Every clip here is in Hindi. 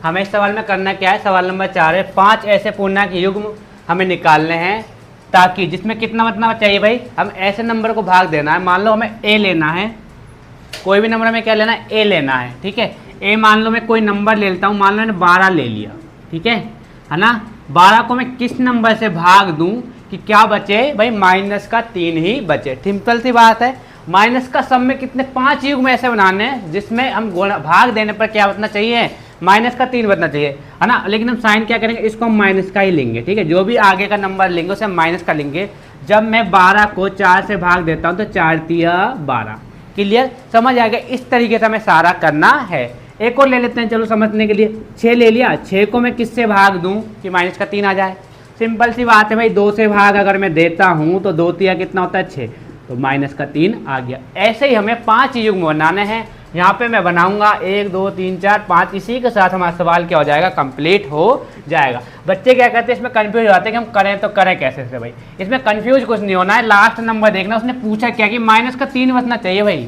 हमें इस सवाल में करना क्या है, सवाल नंबर 4 है, 5 ऐसे पूर्णांक युग्म हमें निकालने हैं ताकि जिसमें कितना मतलब चाहिए भाई, हम ऐसे नंबर को भाग देना है। मान लो हमें ए लेना है, कोई भी नंबर हमें क्या लेना है, ए लेना है, ठीक है। ए मान लो मैं कोई नंबर ले लेता हूँ, मान लो मैंने 12 ले लिया, ठीक है ना। 12 को मैं किस नंबर से भाग दूं कि क्या बचे भाई, -3 ही बचे। सिंपल सी बात है। माइनस का सम में कितने 5 युग्म ऐसे बनाने हैं जिसमें हम भाग देने पर क्या बचना चाहिए, -3 बचना चाहिए, है ना। लेकिन हम साइन क्या करेंगे, इसको हम माइनस का ही लेंगे, ठीक है। जो भी आगे का नंबर लेंगे उसे हम माइनस का लेंगे। जब मैं 12 को 4 से भाग देता हूँ तो 4 तिया 12। क्लियर, समझ आ गया। इस तरीके से हमें सारा करना है। एक और ले लेते हैं चलो समझने के लिए। 6 ले लिया, 6 को मैं किससे भाग दूं कि -3 आ जाए। सिंपल सी बात है भाई, 2 से भाग अगर मैं देता हूं तो 2 तिया कितना होता है 6, तो -3 आ गया। ऐसे ही हमें 5 युग्म बनाने हैं। यहाँ पे मैं बनाऊंगा 1 2 3 4 5। इसी के साथ हमारा सवाल क्या हो जाएगा, कंप्लीट हो जाएगा। बच्चे क्या करते हैं इसमें कंफ्यूज हो जाते हैं कि हम करें तो करें कैसे से भाई। इसमें कंफ्यूज कुछ नहीं होना है, लास्ट नंबर देखना। उसने पूछा क्या कि -3 बचना चाहिए भाई,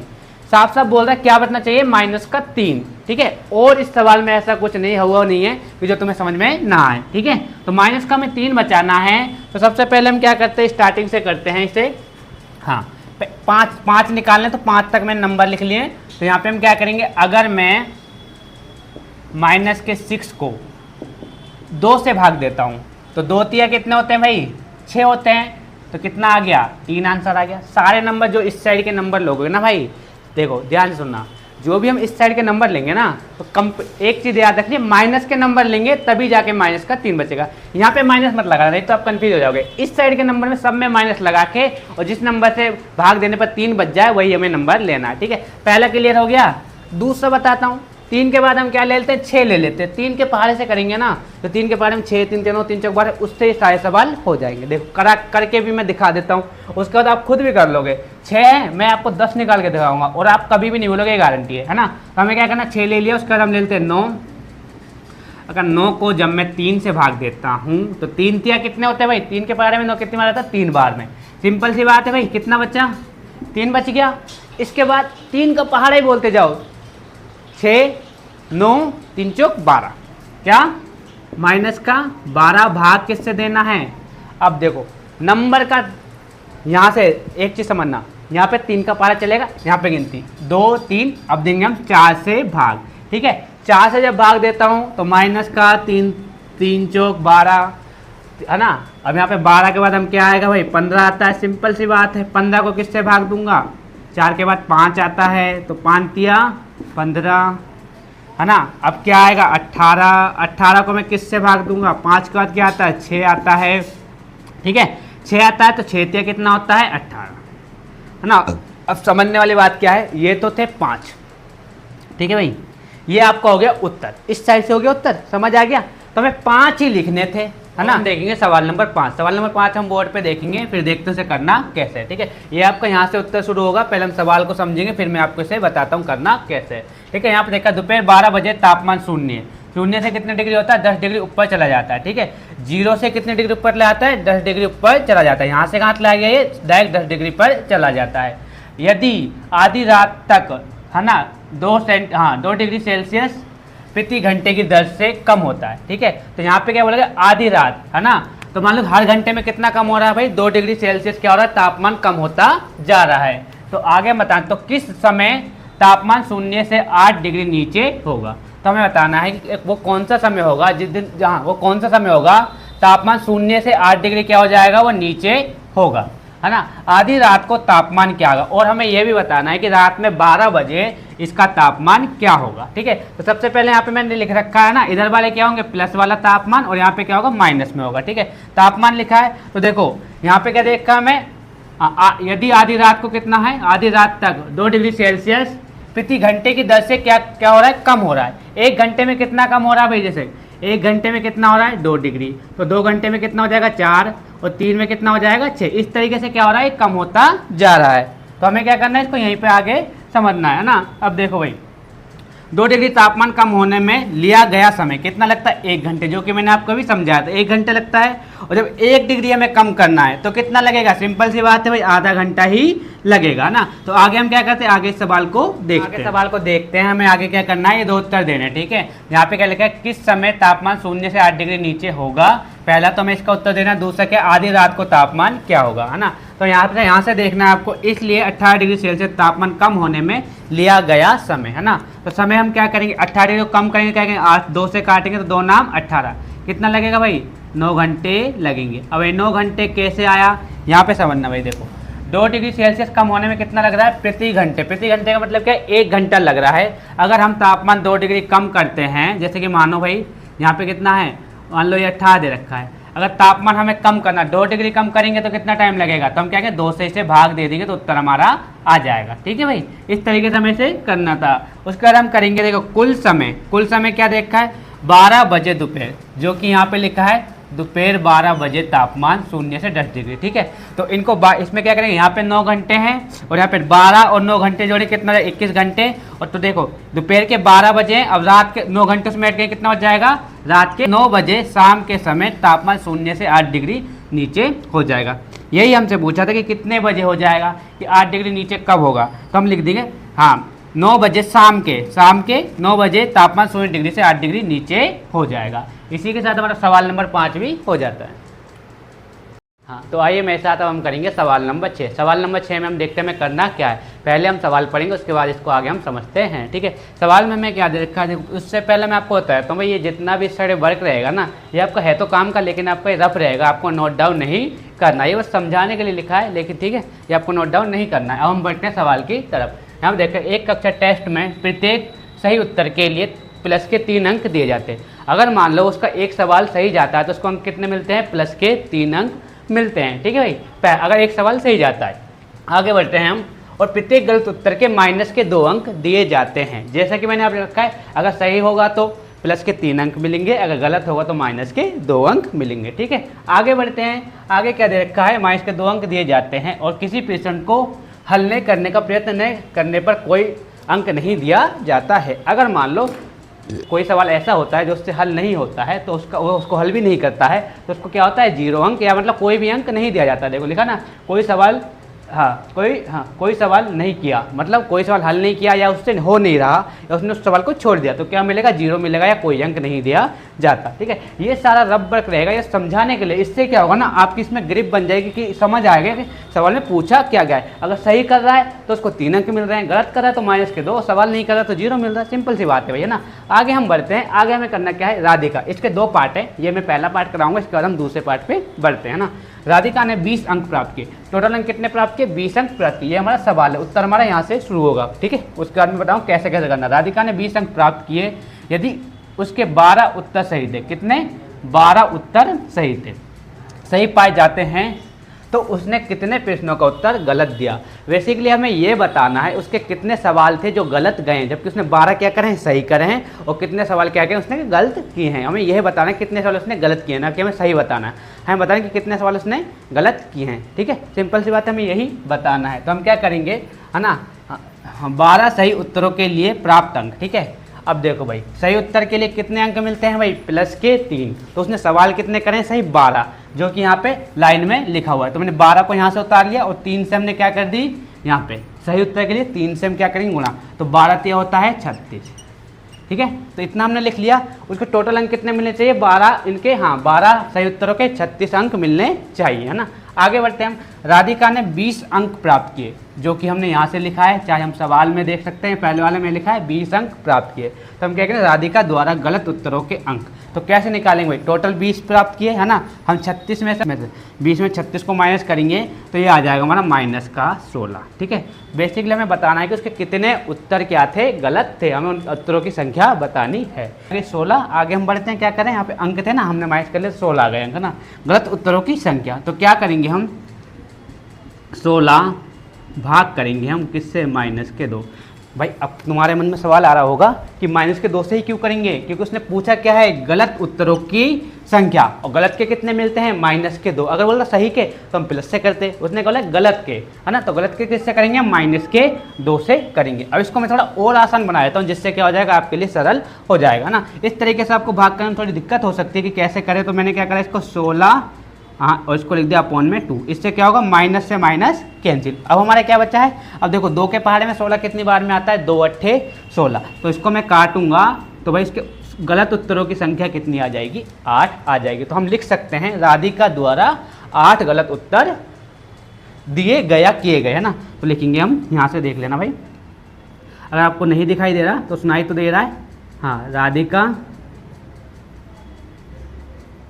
साफ साफ बोल रहा है क्या बचना चाहिए, -3, ठीक है। और इस सवाल में ऐसा कुछ नहीं हुआ नहीं है कि जो तुम्हें समझ में ना आए, ठीक है। तो माइनस का हमें 3 बचाना है। तो सबसे पहले हम क्या करते हैं, स्टार्टिंग से करते हैं इसे। हाँ, 5 निकालने, तो 5 तक मैंने नंबर लिख लिए। तो यहाँ पे हम क्या करेंगे, अगर मैं -6 को 2 से भाग देता हूँ तो 2 तिया कितने होते हैं भाई, 6 होते हैं। तो कितना आ गया, 3 आंसर आ गया। सारे नंबर जो इस साइड के नंबर लोगे ना भाई, देखो ध्यान से सुनना, जो भी हम इस साइड के नंबर लेंगे ना तो एक चीज़ याद रखिए, माइनस के नंबर लेंगे तभी जाके -3 बचेगा। यहाँ पे माइनस मत लगा, नहीं तो आप कंफ्यूज हो जाओगे। इस साइड के नंबर में सब में माइनस लगा के, और जिस नंबर से भाग देने पर 3 बच जाए वही हमें नंबर लेना है, ठीक है। पहला क्लियर हो गया। दूसरा बताता हूँ, 3 के बाद हम क्या ले लेते हैं, 6 ले लेते हैं। 3 के पहाड़े से करेंगे ना, तो 3 के पहाड़े में 6 3 3 3 4 12, उससे ही सारे सवाल हो जाएंगे। देखो करके भी मैं दिखा देता हूँ, उसके बाद आप खुद भी कर लोगे। 6 है, मैं आपको 10 निकाल के दिखाऊंगा और आप कभी भी नहीं बोलोगे, गारंटी है ना। तो हमें क्या करना, 6 ले लिया, उसके बाद हम ले लेते हैं 9। अगर 9 को जब मैं 3 से भाग देता हूँ तो 3 तिया कितने होते हैं भाई, 3 के पहाड़े में 9 कितनी बार आता है, 3 बार में। सिंपल सी बात है भाई, कितना बचा, 3 बच गया। इसके बाद 3 का पहाड़ा ही बोलते जाओ, 6 9 3 चौक 12, क्या -12 भाग किससे देना है। अब देखो नंबर का, यहाँ से एक चीज़ समझना, यहाँ पे 3 का पहाड़ा चलेगा, यहाँ पे गिनती 2 3, अब देंगे हम 4 से भाग, ठीक है। 4 से जब भाग देता हूँ तो -3 3 चौक 12, है ना। अब यहाँ पे 12 के बाद हम क्या आएगा भाई, 15 आता है। सिंपल सी बात है, 15 को किससे भाग दूंगा, 4 के बाद 5 आता है, तो 5 तिया 15, है ना। अब क्या आएगा, 18 को मैं किससे भाग दूंगा, 5 के बाद क्या आता है, 6 आता है, ठीक है। 6 आता है तो 6 तिया कितना होता है, 18, है ना। अब समझने वाली बात क्या है, ये तो थे 5, ठीक है भाई। ये आपका हो गया उत्तर, इस साइड से हो गया उत्तर, समझ आ गया। तो हमें 5 ही लिखने थे, है ना। देखेंगे सवाल नंबर 5। सवाल नंबर 5 हम बोर्ड पे देखेंगे, फिर देखते हैं उसे करना कैसे है, ठीक है। ये आपका यहाँ से उत्तर शुरू होगा, पहले हम सवाल को समझेंगे, फिर मैं आपको इसे बताता हूँ करना कैसे है, ठीक है। यहाँ पे देखा, दोपहर 12 बजे, तापमान 0 से कितने डिग्री होता है, 10 डिग्री ऊपर चला जाता है, ठीक है। 0 से कितने डिग्री ऊपर ले आता है, 10 डिग्री ऊपर चला जाता है। यहाँ से कहाँ चला गया, ये डायरेक्ट 10 डिग्री पर चला जाता है। यदि आधी रात तक, है ना, 2 डिग्री सेल्सियस प्रति घंटे की दर से कम होता है, ठीक है। तो यहाँ पे क्या बोला गया, आधी रात, है ना। तो मान लो हर घंटे में कितना कम हो रहा है भाई, 2 डिग्री सेल्सियस क्या हो रहा है, तापमान कम होता जा रहा है। तो आगे बताएं, तो किस समय तापमान 0 से 8 डिग्री नीचे होगा। तो हमें बताना है कि वो कौन सा समय होगा, जिस दिन जहाँ वो कौन सा समय होगा तापमान 0 से 8 डिग्री क्या हो जाएगा, वो नीचे होगा, है ना। आधी रात को तापमान क्या होगा, और हमें यह भी बताना है कि रात में 12 बजे इसका तापमान क्या होगा, ठीक है। तो सबसे पहले यहाँ पे मैंने लिख रखा है ना, इधर वाले क्या होंगे, प्लस वाला तापमान, और यहाँ पे क्या होगा, माइनस में होगा, ठीक है। तापमान लिखा है, तो देखो यहाँ पे क्या देखा हमें, यदि आधी रात को कितना है, आधी रात तक 2 डिग्री सेल्सियस प्रति घंटे की दर से क्या क्या हो रहा है, कम हो रहा है। 1 घंटे में कितना कम हो रहा है भाई, जैसे 1 घंटे में कितना हो रहा है, 2 डिग्री, तो 2 घंटे में कितना हो जाएगा, 4, और 3 में कितना हो जाएगा, 6। इस तरीके से क्या हो रहा है, कम होता जा रहा है। तो हमें क्या करना है, इसको यहीं पे आगे समझना है ना। अब देखो भाई, 2 डिग्री तापमान कम होने में लिया गया समय कितना लगता है? 1 घंटे, जो कि मैंने आपको भी समझाया था 1 घंटे लगता है। और जब 1 डिग्री हमें कम करना है तो कितना लगेगा? सिंपल सी बात है भाई, आधा घंटा ही लगेगा ना। तो आगे हम क्या करते हैं, आगे इस सवाल को देखते हैं। हमें आगे क्या करना है, ये 2 उत्तर देने हैं, ठीक है। यहाँ पे क्या लिखा है, किस समय तापमान 0 से 8 डिग्री नीचे होगा। पहला तो हमें इसका उत्तर देना, दूसरा क्या, आधी रात को तापमान क्या होगा, है ना। तो यहाँ से देखना है आपको, इसलिए 18 डिग्री सेल्सियस तापमान कम होने में लिया गया समय, है ना। तो समय हम क्या करेंगे, 18 डिग्री को कम करेंगे, क्या करेंगे, 8 2 से काटेंगे तो 2 नाम 18, कितना लगेगा भाई? 9 घंटे लगेंगे। अब ये 9 घंटे कैसे आया, यहाँ पे समझना भाई। देखो 2 डिग्री सेल्सियस कम होने में कितना लग रहा है? प्रति घंटे। प्रति घंटे का मतलब क्या है? 1 घंटा लग रहा है। अगर हम तापमान 2 डिग्री कम करते हैं, जैसे कि मानो भाई यहाँ पे कितना है, मान लो ये 18 दे रखा है, अगर तापमान हमें कम करना, 2 डिग्री कम करेंगे तो कितना टाइम लगेगा? तो हम क्या करेंगे, 2 से इसे भाग दे देंगे तो उत्तर हमारा आ जाएगा, ठीक है भाई। इस तरीके से हमें इसे करना था। उसके बाद हम करेंगे, देखो कुल समय क्या देखा है? 12 बजे दोपहर, जो कि यहाँ पे लिखा है दोपहर 12 बजे तापमान 0 से 10 डिग्री, ठीक है। तो इनको इसमें क्या करेंगे, यहाँ पे 9 घंटे हैं और यहाँ पे 12 और 9 घंटे जोड़े कितना, 21 घंटे। और तो देखो दोपहर के 12 बजे, अब रात के 9 घंटे उसमें ऐड करेंगे, कितना बच जाएगा? रात के 9 बजे शाम के समय तापमान 0 से 8 डिग्री नीचे हो जाएगा। यही हमसे पूछा था कि कितने बजे हो जाएगा, कि 8 डिग्री नीचे कब होगा। तो हम लिख देंगे हाँ 9 बजे, शाम के 9 बजे तापमान 0 डिग्री से 8 डिग्री नीचे हो जाएगा। इसी के साथ हमारा सवाल नंबर 5 भी हो जाता है। हाँ, तो आइए मेरे साथ अब हम करेंगे सवाल नंबर 6। सवाल नंबर 6 में हम देखते हैं हमें करना क्या है। पहले हम सवाल पढ़ेंगे, उसके बाद इसको आगे हम समझते हैं, ठीक है। सवाल में मैं क्या दे रखा है, उससे पहले मैं आपको बताया तो भाई ये जितना भी सारे वर्क रहेगा ना, ये आपका है तो काम का, लेकिन आपका रफ रहेगा, आपको नोट डाउन नहीं करना। ये बस समझाने के लिए लिखा है, लेकिन ठीक है, ये आपको नोट डाउन नहीं करना है। अब हम बढ़ते हैं सवाल की तरफ। हम देखते हैं, एक कक्षा टेस्ट में प्रत्येक सही उत्तर के लिए प्लस के 3 अंक दिए जाते हैं। अगर मान लो उसका एक सवाल सही जाता है तो उसको अंक कितने मिलते हैं? प्लस के 3 अंक मिलते हैं, ठीक है भाई, अगर एक सवाल सही जाता है। आगे बढ़ते हैं हम, और प्रत्येक गलत उत्तर के माइनस के 2 अंक दिए जाते हैं। जैसा कि मैंने आपको रखा है, अगर सही होगा तो प्लस के 3 अंक मिलेंगे, अगर गलत होगा तो माइनस के 2 अंक मिलेंगे, ठीक है। आगे बढ़ते हैं, आगे क्या दे रखा है, माइनस के 2 अंक दिए जाते हैं और किसी प्रश्न को हल नहीं करने का प्रयत्न नहीं करने पर कोई अंक नहीं दिया जाता है। अगर मान लो कोई सवाल ऐसा होता है जो उससे हल नहीं होता है तो उसको हल भी नहीं करता है तो उसको क्या होता है? 0 अंक, या मतलब कोई भी अंक नहीं दिया जाता। देखो लिखा ना, कोई सवाल कोई सवाल नहीं किया, मतलब कोई सवाल हल नहीं किया या उससे हो नहीं रहा या उसने उस सवाल को छोड़ दिया तो क्या मिलेगा? 0 मिलेगा या कोई अंक नहीं दिया जाता, ठीक है। ये सारा रब वर्क रहेगा ये समझाने के लिए। इससे क्या होगा ना, आपकी इसमें ग्रिप बन जाएगी कि समझ आएगा कि सवाल में पूछा क्या गया है। अगर सही कर रहा है तो उसको 3 अंक मिल रहे हैं, गलत कर रहा है तो माइनस के 2, सवाल नहीं कर रहा तो 0 मिल रहा है। सिंपल सी बात है भैया ना। आगे हम बढ़ते हैं, आगे हमें करना क्या है, राधिका। इसके 2 पार्ट है, ये मैं पहला पार्ट कराऊंगा, इसके बाद हम दूसरे पार्ट पे बढ़ते हैं ना। राधिका ने 20 अंक प्राप्त किए, टोटल अंक कितने प्राप्त किए? 20 अंक प्राप्त किए। ये हमारा सवाल है, उत्तर हमारा यहाँ से शुरू होगा, ठीक है। उसके बाद मैं बताऊँ कैसे कैसे करना। राधिका ने 20 अंक प्राप्त किए यदि उसके 12 उत्तर सही थे। कितने? 12 उत्तर सही थे, सही पाए जाते हैं तो उसने कितने प्रश्नों का उत्तर गलत दिया। बेसिकली हमें ये बताना है उसके कितने सवाल थे जो गलत गए, जबकि उसने 12 क्या करें? सही करे हैं, और कितने सवाल क्या करें उसने गलत किए हैं। हमें यह बताना है कितने सवाल उसने गलत किए हैं, ना कि हमें सही बताना है। हमें बताना है कि कितने सवाल उसने गलत किए हैं, ठीक है। सिंपल सी बात है, हमें यही बताना है। तो हम क्या करेंगे, है ना, 12 सही उत्तरों के लिए प्राप्त अंक, ठीक है। अब देखो भाई, सही उत्तर के लिए कितने अंक मिलते हैं भाई? प्लस के 3। तो उसने सवाल कितने करें? सही 12, जो कि यहाँ पे लाइन में लिखा हुआ है। तो मैंने 12 को यहाँ से उतार लिया और 3 से हमने क्या कर दी, यहाँ पे सही उत्तर के लिए 3 से हम क्या करेंगे? गुणा। तो 12 3 होता है 36, ठीक है। तो इतना हमने लिख लिया। उसको टोटल अंक कितने मिलने चाहिए? 12 इनके, हाँ 12 सही उत्तरों के 36 अंक मिलने चाहिए, है ना। आगे बढ़ते हैं हम। राधिका ने 20 अंक प्राप्त किए, जो कि हमने यहाँ से लिखा है, चाहे हम सवाल में देख सकते हैं, पहले वाले में लिखा है 20 अंक प्राप्त किए। तो हम क्या करें? राधिका द्वारा गलत उत्तरों के अंक। तो कैसे निकालेंगे भाई? टोटल 20 प्राप्त किए, है ना। हम 36 में से 20 में 36 को माइनस करेंगे तो ये आ जाएगा हमारा माइनस का 16, ठीक है। बेसिकली हमें बताना है कि उसके कितने उत्तर क्या थे? गलत थे। हमें उन उत्तरों की संख्या बतानी है। 16। आगे हम बढ़ते हैं, क्या करें? यहाँ पे अंक थे ना, हमने माइनस कर लिया, 16 आ गए अंक ना, गलत उत्तरों की संख्या। तो क्या करेंगे हम? 16 भाग करेंगे हम किससे? माइनस के 2। भाई अब तुम्हारे मन में सवाल आ रहा होगा कि माइनस के 2 से ही क्यों करेंगे, क्योंकि उसने पूछा क्या है, गलत उत्तरों की संख्या, और गलत के कितने मिलते हैं, माइनस के 2। अगर बोलता सही के तो हम प्लस से करते, उसने बोला गलत के, है ना, तो गलत के किससे करेंगे, माइनस के 2 से करेंगे। अब इसको मैं थोड़ा और आसान बना देता हूँ, जिससे क्या हो जाएगा, आपके लिए सरल हो जाएगा ना। इस तरीके से आपको भाग करने में थोड़ी दिक्कत हो सकती है कि कैसे करें, तो मैंने क्या करा, इसको 16 हाँ और इसको लिख दिया अपॉन में 2। इससे क्या होगा, माइनस से माइनस कैंसिल। अब हमारे क्या बचा है, अब देखो 2 के पहाड़े में 16 कितनी बार में आता है, 2 अट्ठे 16। तो इसको मैं काटूंगा तो भाई इसके गलत उत्तरों की संख्या कितनी आ जाएगी, 8 आ जाएगी। तो हम लिख सकते हैं राधिका द्वारा 8 गलत उत्तर दिए गया किए गए, है ना। तो लिखेंगे हम, यहाँ से देख लेना भाई, अगर आपको नहीं दिखाई दे रहा तो सुनाई तो दे रहा है, हाँ, राधिका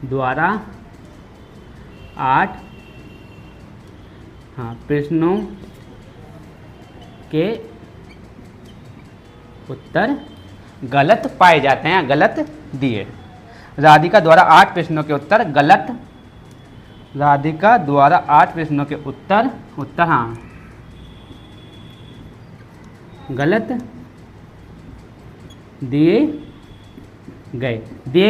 द्वारा 8 हाँ प्रश्नों के उत्तर गलत पाए जाते हैं, गलत दिए। राधिका द्वारा 8 प्रश्नों के उत्तर गलत, राधिका द्वारा 8 प्रश्नों के उत्तर हाँ गलत दिए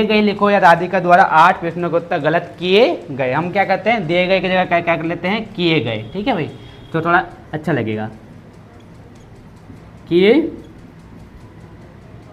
गए लिखो, या राधिका द्वारा 8 प्रश्नों के उत्तर गलत किए गए। हम क्या करते हैं, दिए गए की जगह क्या कर लेते हैं, किए गए, ठीक है भाई, तो थोड़ा अच्छा लगेगा, किए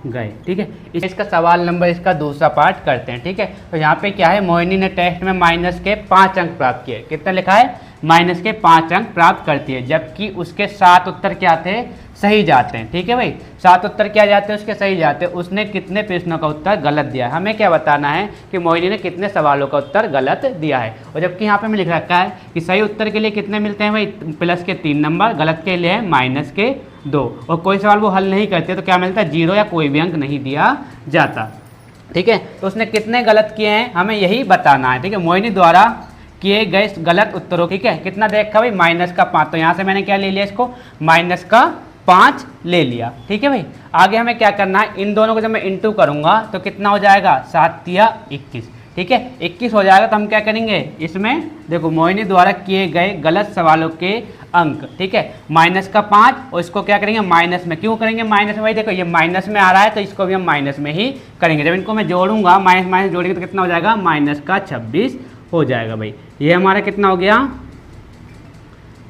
गए, ठीक है। इसका सवाल नंबर इसका दूसरा पार्ट करते हैं, ठीक है। तो यहाँ पे क्या है, मोहिनी ने टेस्ट में माइनस के 5 अंक प्राप्त किए। कितना लिखा है, माइनस के 5 अंक प्राप्त करती है, जबकि उसके 7 उत्तर क्या थे, सही जाते हैं, ठीक है भाई, 7 उत्तर क्या जाते हैं उसके, सही जाते हैं। उसने कितने प्रश्नों का उत्तर गलत दिया है, हमें क्या बताना है कि मोहिनी ने कितने सवालों का उत्तर गलत दिया है। और जबकि यहाँ पे मैं लिख रखा है कि सही उत्तर के लिए कितने मिलते हैं भाई, प्लस के 3 नंबर, गलत के लिए है माइनस के 2, और कोई सवाल वो हल नहीं करते तो क्या मिलता है, 0 या कोई भी अंक नहीं दिया जाता, ठीक है। तो उसने कितने गलत किए हैं हमें यही बताना है, ठीक है। मोहिनी द्वारा किए गए गलत उत्तरों, ठीक है, कितना देखा भाई, माइनस का 5। तो यहाँ से मैंने क्या ले लिया, इसको माइनस का 5 ले लिया, ठीक है भाई। आगे हमें क्या करना है, इन दोनों को जब मैं इंटू करूंगा तो कितना हो जाएगा, 7 या 21, ठीक है, 21 हो जाएगा। तो हम क्या करेंगे, इसमें देखो मोहिनी द्वारा किए गए गलत सवालों के अंक, ठीक है, माइनस का 5, और इसको क्या करेंगे, माइनस में। क्यों करेंगे माइनस में, भाई देखो ये माइनस में आ रहा है तो इसको भी हम माइनस में ही करेंगे। जब इनको मैं जोड़ूंगा, माइनस माइनस जोड़ेंगे तो कितना हो जाएगा, माइनस का 26 हो जाएगा भाई। ये हमारा कितना हो गया,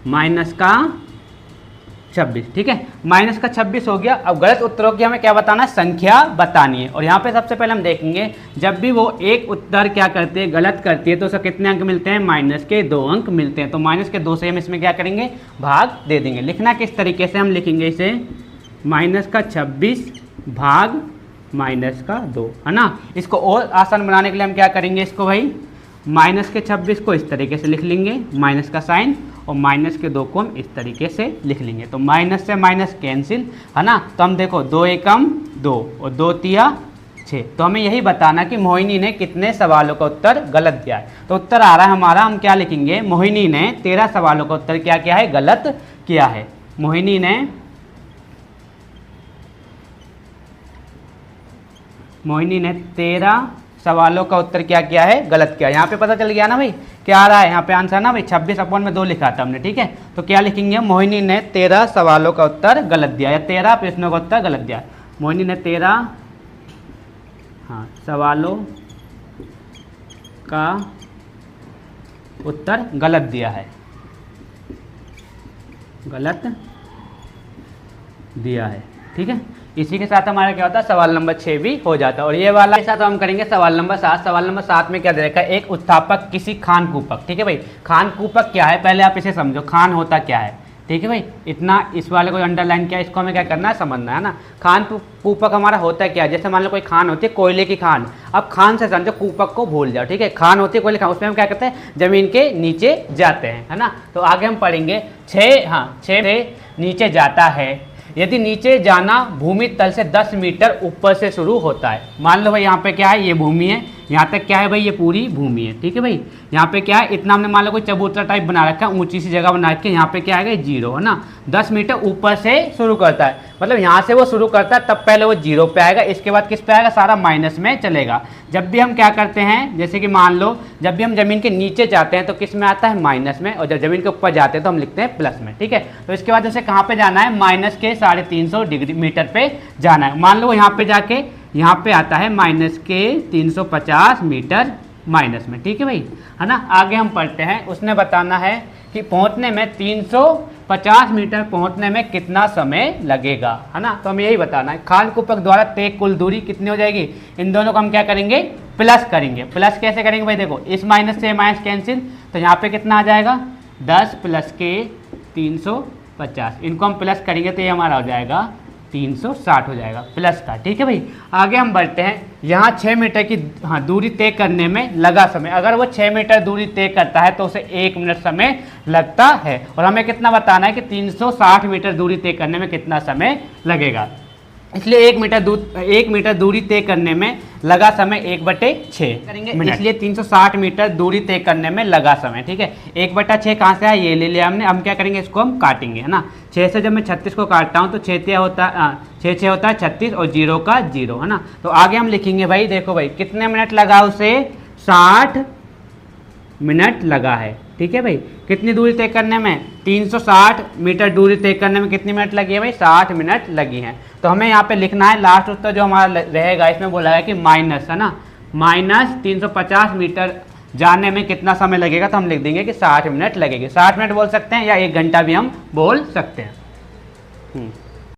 माइनस का 26, ठीक है, माइनस का 26 हो गया। अब गलत उत्तरों की हमें क्या बताना है, संख्या बतानी है। और यहाँ पे सबसे पहले हम देखेंगे, जब भी वो एक उत्तर क्या करती है, गलत करती है, तो उसे कितने अंक मिलते हैं, माइनस के 2 अंक मिलते हैं। तो माइनस के 2 से हम इसमें क्या करेंगे, भाग दे देंगे। लिखना किस तरीके से हम लिखेंगे इसे, माइनस का 26 भाग माइनस का 2, है ना। इसको और आसान बनाने के लिए हम क्या करेंगे, इसको भाई माइनस के 26 को इस तरीके से लिख लेंगे, माइनस का साइन, और माइनस के 2 को हम इस तरीके से लिख लेंगे। तो माइनस से माइनस कैंसिल, है ना। तो हम देखो 2 एकम 2 और 2 तिया 6। तो हमें यही बताना कि मोहिनी ने कितने सवालों का उत्तर गलत दिया है। तो उत्तर आ रहा है हमारा, हम क्या लिखेंगे, मोहिनी ने 13 सवालों का उत्तर क्या किया है, गलत किया है। मोहिनी ने 13 सवालों का उत्तर क्या किया है, गलत किया। यहाँ पे पता चल गया ना भाई, क्या आ रहा है यहाँ पे आंसर ना भाई, 26 अपॉन में 2 लिखा था हमने, ठीक है। तो क्या लिखेंगे, मोहिनी ने 13 सवालों का उत्तर गलत दिया, या 13 प्रश्नों का उत्तर गलत दिया। मोहिनी ने 13 सवालों का उत्तर गलत दिया है, गलत दिया है, ठीक है। इसी के साथ हमारा क्या होता है, सवाल नंबर 6 भी हो जाता है। और ये वाला के साथ हम करेंगे सवाल नंबर 7। सवाल नंबर 7 में क्या दे रखा है, एक उत्थापक किसी खान कूपक, ठीक है भाई। खान कूपक क्या है, पहले आप इसे समझो, खान होता क्या है, ठीक है भाई। इतना इस वाले को अंडरलाइन किया, इसको हमें क्या करना है, समझना है ना। खान कूपक हमारा होता है क्या, जैसे मान लो कोई खान होती है कोयले की खान, अब खान से समझो, कूपक को भूल जाओ, ठीक है। खान होती है कोयले खान, उसमें हम क्या करते हैं, जमीन के नीचे जाते हैं, है ना। तो आगे हम पढ़ेंगे 6 से नीचे जाता है यदि नीचे जाना भूमि तल से 10 मीटर ऊपर से शुरू होता है। मान लो भाई यहाँ पे क्या है, ये भूमि है, यहाँ तक क्या है भाई, ये पूरी भूमि है। ठीक है भाई, यहाँ पे क्या है, इतना हमने मान लो कोई चबूतरा टाइप बना रखा है, ऊंची सी जगह बना रखी है, यहाँ पे क्या आएगा, 0 है ना। 10 मीटर ऊपर से शुरू करता है, मतलब यहाँ से वो शुरू करता है तब पहले वो 0 पे आएगा, इसके बाद किस पे आएगा, सारा माइनस में चलेगा। जब भी हम क्या करते हैं, जैसे कि मान लो जब भी हम जमीन के नीचे जाते हैं तो किस में आता है, माइनस में, और जब जमीन के ऊपर जाते हैं तो हम लिखते हैं प्लस में। ठीक है, तो इसके बाद उसे कहाँ पे जाना है, माइनस के 350 डिग्री मीटर पे जाना है। मान लो यहाँ पे जाके यहाँ पे आता है माइनस के 350 मीटर माइनस में। ठीक है भाई, है ना। आगे हम पढ़ते हैं, उसने बताना है कि पहुंचने में 350 मीटर पहुंचने में कितना समय लगेगा, है ना। तो हमें यही बताना है, खालकुपक द्वारा तय कुल दूरी कितनी हो जाएगी, इन दोनों को हम क्या करेंगे, प्लस करेंगे। प्लस कैसे करेंगे भाई, देखो इस माइनस से माइनस कैंसिल, तो यहाँ पे कितना आ जाएगा, 10 प्लस के 350, इनको हम प्लस करेंगे तो ये हमारा हो जाएगा 360 हो जाएगा प्लस का। ठीक है भाई, आगे हम बढ़ते हैं। यहाँ 6 मीटर की दूरी तय करने में लगा समय, अगर वो 6 मीटर दूरी तय करता है तो उसे 1 मिनट समय लगता है। और हमें कितना बताना है कि 360 मीटर दूरी तय करने में कितना समय लगेगा, इसलिए 1 मीटर दूरी तय करने में लगा समय 1/6 करेंगे, इसलिए 360 मीटर दूरी तय करने में लगा समय। ठीक है, 1/6 कहाँ से आया, ये ले लिया हमने। हम क्या करेंगे, इसको हम काटेंगे, है ना। 6 से जब मैं 36 को काटता हूँ तो 6 होता है 36 और 0 का 0, है ना। तो आगे हम लिखेंगे भाई, देखो भाई कितने मिनट लगा उसे, 60 मिनट लगा है। ठीक है भाई, कितनी दूरी तय करने में, 360 मीटर दूरी तय करने में कितनी मिनट लगी है भाई, 60 मिनट लगी हैं। तो हमें यहाँ पे लिखना है, लास्ट उत्तर जो हमारा रहेगा इसमें बोला है कि माइनस, है ना, माइनस 350 मीटर जाने में कितना समय लगेगा, तो हम लिख देंगे कि 60 मिनट लगेगी। 60 मिनट बोल सकते हैं या 1 घंटा भी हम बोल सकते हैं।